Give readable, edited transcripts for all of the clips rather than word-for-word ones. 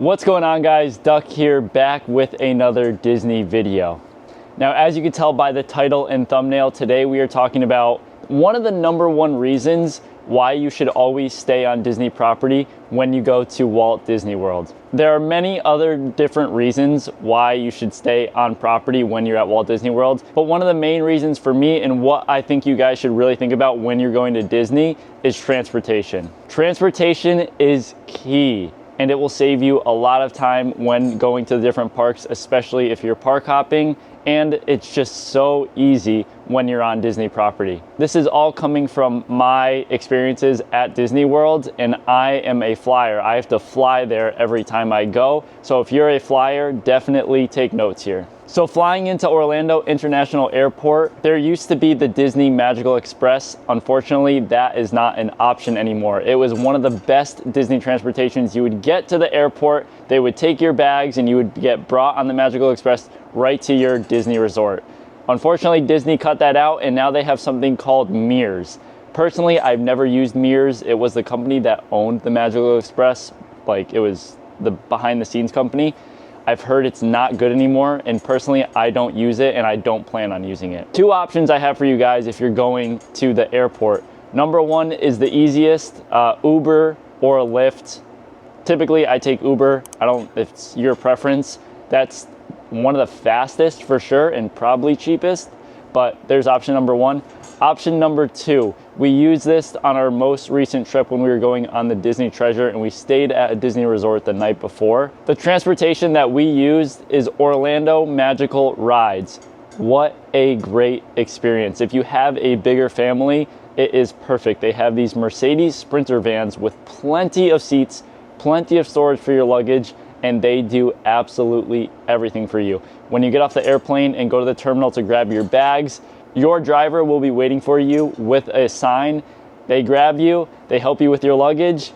What's going on, guys? Duck here, back with another Disney video. Now, as you can tell by the title and thumbnail, today we are talking about one of the #1 reasons why you should always stay on Disney property when you go to Walt Disney World. There are many other different reasons why you should stay on property when you're at Walt Disney World, but one of the main reasons for me and what I think you guys should really think about when you're going to Disney is transportation. Transportation is key, and it will save you a lot of time when going to the different parks, especially if you're park hopping, and it's just so easy when you're on Disney property. This is all coming from my experiences at Disney World, and I am a flyer. I have to fly there every time I go. So if you're a flyer, definitely take notes here. So flying into Orlando International Airport, there used to be the Disney Magical Express. Unfortunately, that is not an option anymore. It was one of the best Disney transportations. You would get to the airport, they would take your bags, and you would get brought on the Magical Express right to your Disney resort. Unfortunately, Disney cut that out, and now they have something called Mears. Personally, I've never used Mears. It was the company that owned the Magical Express. Like, it was the behind the scenes company. I've heard it's not good anymore, and personally, I don't use it, and I don't plan on using it. Two options I have for you guys if you're going to the airport. #1 is the easiest, Uber or Lyft. Typically, I take Uber. If it's your preference. That's one of the fastest for sure and probably cheapest, but there's option #1. Option #2, we used this on our most recent trip when we were going on the Disney Treasure, and we stayed at a Disney resort the night before. The transportation that we used is Orlando Magical Rides. What a great experience. If you have a bigger family, it is perfect. They have these Mercedes Sprinter vans with plenty of seats, plenty of storage for your luggage, and they do absolutely everything for you. When you get off the airplane and go to the terminal to grab your bags, your driver will be waiting for you with a sign. They grab you, they help you with your luggage,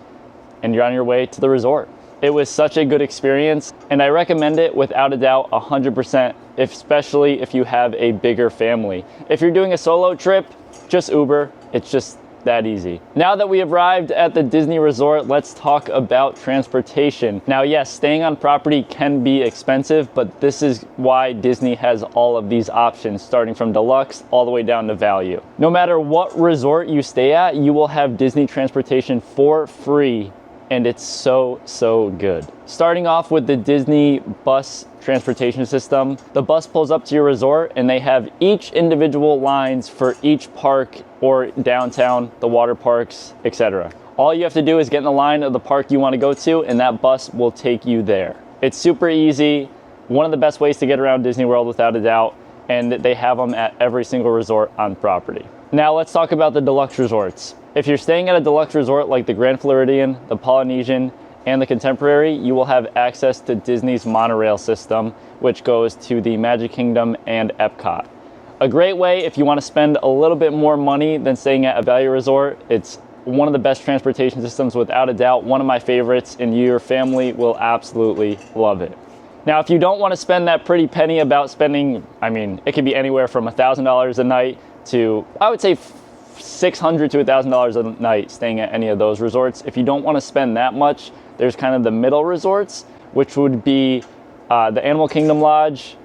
and you're on your way to the resort. It was such a good experience, and I recommend it without a doubt 100%, especially if you have a bigger family. If you're doing a solo trip, just Uber. It's just that easy. Now that we have arrived at the Disney Resort, let's talk about transportation. Now, yes, staying on property can be expensive, but this is why Disney has all of these options, starting from deluxe all the way down to value. No matter what resort you stay at, you will have Disney transportation for free, and it's so good. Starting off with the Disney bus transportation system, the bus pulls up to your resort, and they have each individual lines for each park or downtown, the water parks, etc. All you have to do is get in the line of the park you want to go to, and that bus will take you there. It's super easy, one of the best ways to get around Disney World without a doubt, and they have them at every single resort on property. Now let's talk about the deluxe resorts. If you're staying at a deluxe resort like the Grand Floridian, the Polynesian, and the Contemporary, you will have access to Disney's monorail system, which goes to the Magic Kingdom and Epcot. A great way if you want to spend a little bit more money than staying at a value resort. It's one of the best transportation systems without a doubt, one of my favorites, and your family will absolutely love it. Now, if you don't want to spend that pretty penny about spending, it could be anywhere from $1,000 a night to, I would say, $600 to $1,000 a night staying at any of those resorts. If you don't want to spend that much, there's kind of the middle resorts, which would be the Animal Kingdom Lodge,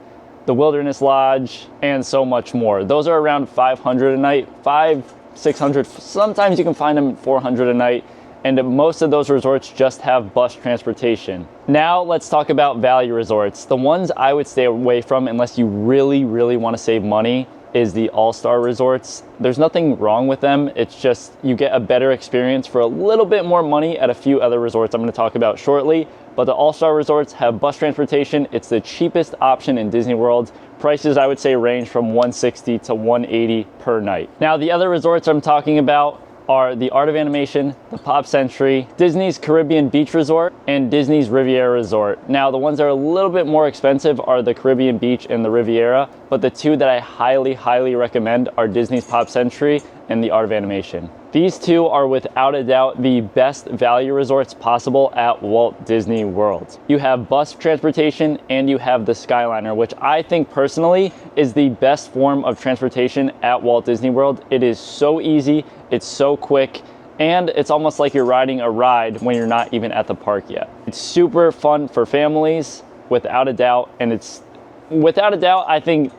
the Wilderness Lodge, and so much more. Those are around $500 a night, $600. Sometimes you can find them at $400 a night, and most of those resorts just have bus transportation. Now let's talk about value resorts. The ones I would stay away from unless you really want to save money is the All-Star resorts. There's nothing wrong with them. It's just you get a better experience for a little bit more money at a few other resorts I'm going to talk about shortly. But the All-Star resorts have bus transportation. It's the cheapest option in Disney World. Prices, I would say, range from $160 to $180 per night. Now, the other resorts I'm talking about are the Art of Animation, the Pop Century, Disney's Caribbean Beach Resort, and Disney's Riviera Resort. Now, the ones that are a little bit more expensive are the Caribbean Beach and the Riviera, but the two that I highly recommend are Disney's Pop Century and the Art of Animation. These two are without a doubt the best value resorts possible at Walt Disney World. You have bus transportation and you have the Skyliner, which I think personally is the best form of transportation at Walt Disney World. It is so easy, it's so quick, and it's almost like you're riding a ride when you're not even at the park yet. It's super fun for families, without a doubt, and it's, without a doubt, I think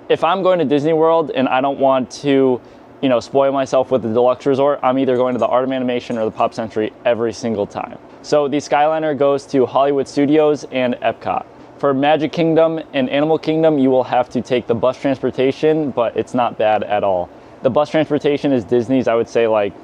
if I'm going to Disney World and I don't want to, you know, spoil myself with the deluxe resort, I'm either going to the Art of Animation or the Pop Century every single time. So the Skyliner goes to Hollywood Studios and Epcot. For Magic Kingdom and Animal Kingdom, you will have to take the bus transportation, but it's not bad at all. The bus transportation is Disney's, I would say, like,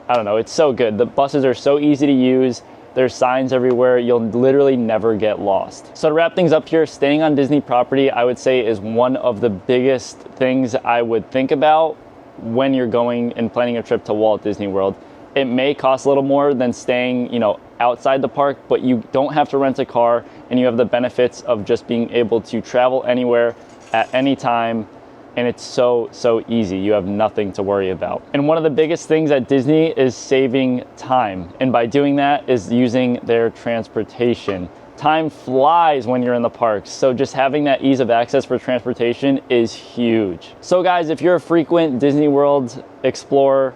I don't know, it's so good. The buses are so easy to use. There's signs everywhere. You'll literally never get lost. So to wrap things up here, staying on Disney property, I would say, is one of the biggest things I would think about when you're going and planning a trip to Walt Disney World. It may cost a little more than staying, you know, outside the park, but you don't have to rent a car, and you have the benefits of just being able to travel anywhere at any time, and it's so easy. You have nothing to worry about. And one of the biggest things at Disney is saving time, and by doing that is using their transportation. Time flies when you're in the parks, so just having that ease of access for transportation is huge. So guys, if you're a frequent Disney World explorer,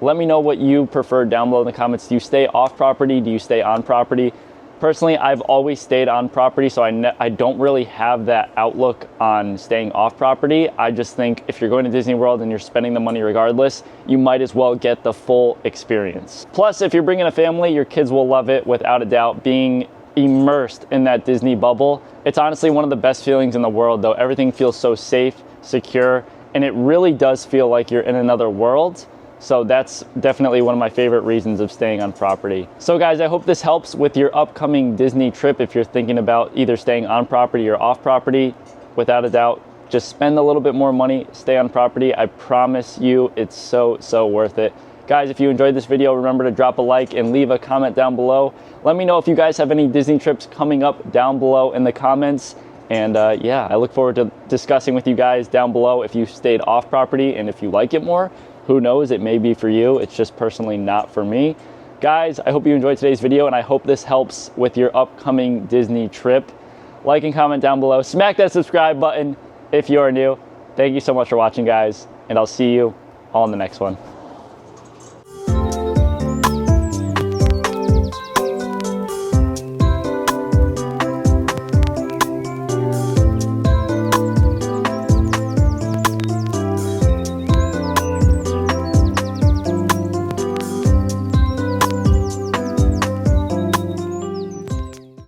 let me know what you prefer down below in the comments. Do you stay off property? Do you stay on property? Personally, I've always stayed on property, so I don't really have that outlook on staying off property. I just think if you're going to Disney World and you're spending the money regardless, you might as well get the full experience. Plus, if you're bringing a family, your kids will love it without a doubt. Being immersed in that Disney bubble, it's honestly one of the best feelings in the world, though. Everything feels so safe, secure, and it really does feel like you're in another world. So that's definitely one of my favorite reasons of staying on property. So guys, I hope this helps with your upcoming Disney trip. If you're thinking about either staying on property or off property, without a doubt, just spend a little bit more money, stay on property. I promise you it's so worth it. Guys, if you enjoyed this video, remember to drop a like and leave a comment down below. Let me know if you guys have any Disney trips coming up down below in the comments. And yeah, I look forward to discussing with you guys down below if you stayed off property, and if you like it more. Who knows, it may be for you. It's just personally not for me. Guys, I hope you enjoyed today's video, and I hope this helps with your upcoming Disney trip. Like and comment down below. Smack that subscribe button if you are new. Thank you so much for watching, guys, and I'll see you all in the next one.